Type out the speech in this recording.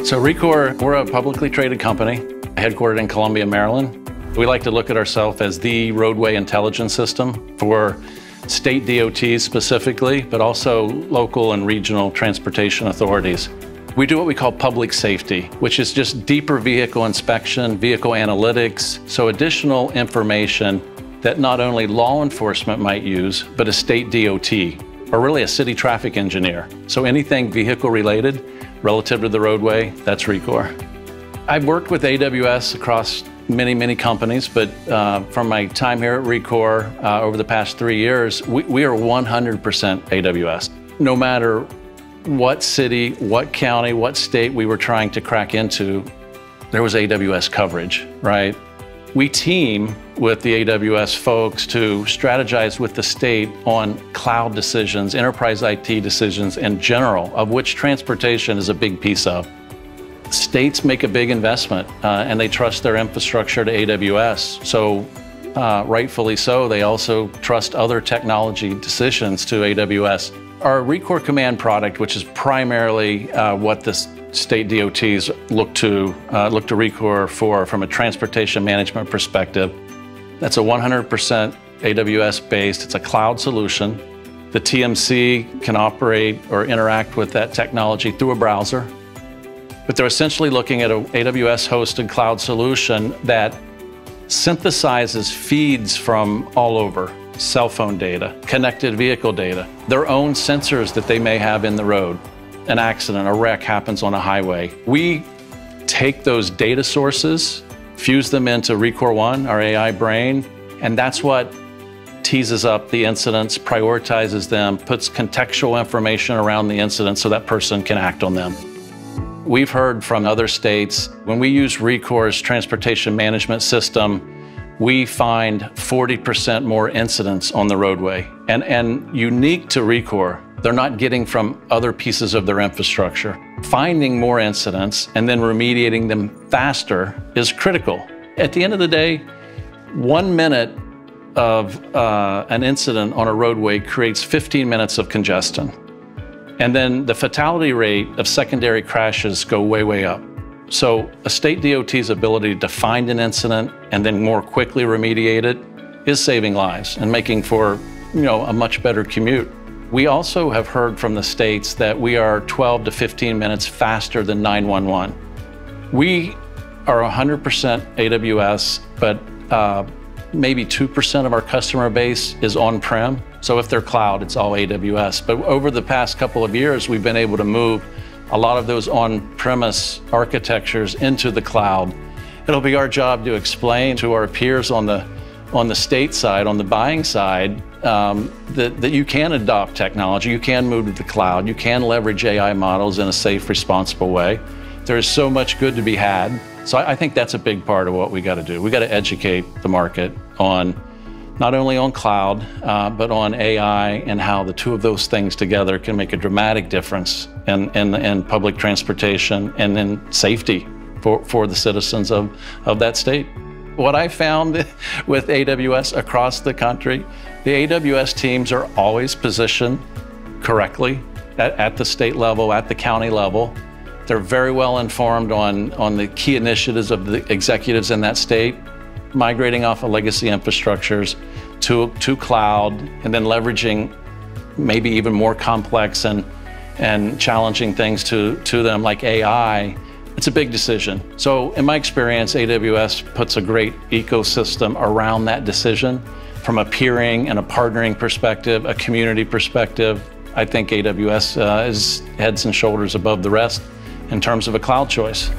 So Rekor, we're a publicly traded company, headquartered in Columbia, Maryland. We like to look at ourselves as the roadway intelligence system for state DOTs specifically, but also local and regional transportation authorities. We do what we call public safety, which is just deeper vehicle inspection, vehicle analytics, so additional information that not only law enforcement might use, but a state DOT, or really a city traffic engineer. So anything vehicle related relative to the roadway, that's Rekor. I've worked with AWS across many companies, but from my time here at Rekor over the past 3 years, we are 100% AWS. No matter what city, what county, what state we were trying to crack into, there was AWS coverage, right? We team with the AWS folks to strategize with the state on cloud decisions, enterprise IT decisions in general, of which transportation is a big piece of. States make a big investment and they trust their infrastructure to AWS. So rightfully so, they also trust other technology decisions to AWS. Our Rekor Command product, which is primarily what the state DOTs look to Rekor for from a transportation management perspective, that's a 100% AWS based, it's a cloud solution. The TMC can operate or interact with that technology through a browser. But they're essentially looking at an AWS-hosted cloud solution that synthesizes feeds from all over, cell phone data, connected vehicle data, their own sensors that they may have in the road. An accident, a wreck happens on a highway. We take those data sources, fuse them into Rekor One, our AI brain, and that's what teases up the incidents, prioritizes them, puts contextual information around the incident so that person can act on them. We've heard from other states, when we use Rekor's transportation management system, we find 40% more incidents on the roadway. And unique to Rekor, they're not getting from other pieces of their infrastructure. Finding more incidents and then remediating them faster is critical. At the end of the day, 1 minute of an incident on a roadway creates 15 minutes of congestion. And then the fatality rate of secondary crashes go way up. So a state DOT's ability to find an incident and then more quickly remediate it is saving lives and making for, a much better commute. We also have heard from the states that we are 12 to 15 minutes faster than 911. We are 100% AWS, but maybe 2% of our customer base is on-prem. So if they're cloud, it's all AWS. But over the past couple of years, we've been able to move a lot of those on-premise architectures into the cloud. It'll be our job to explain to our peers on the state side, on the buying side, that you can adopt technology, you can move to the cloud, you can leverage AI models in a safe, responsible way. There is so much good to be had. So I think that's a big part of what we got to do. We got to educate the market on not only on cloud, but on AI and how the two of those things together can make a dramatic difference in public transportation and in safety for the citizens of that state. What I found with AWS across the country, the AWS teams are always positioned correctly at the state level, at the county level. They're very well informed on the key initiatives of the executives in that state, migrating off of legacy infrastructures to cloud, and then leveraging maybe even more complex and challenging things to them like AI. It's a big decision. So in my experience, AWS puts a great ecosystem around that decision from a peering and a partnering perspective, a community perspective. I think AWS is heads and shoulders above the rest in terms of a cloud choice.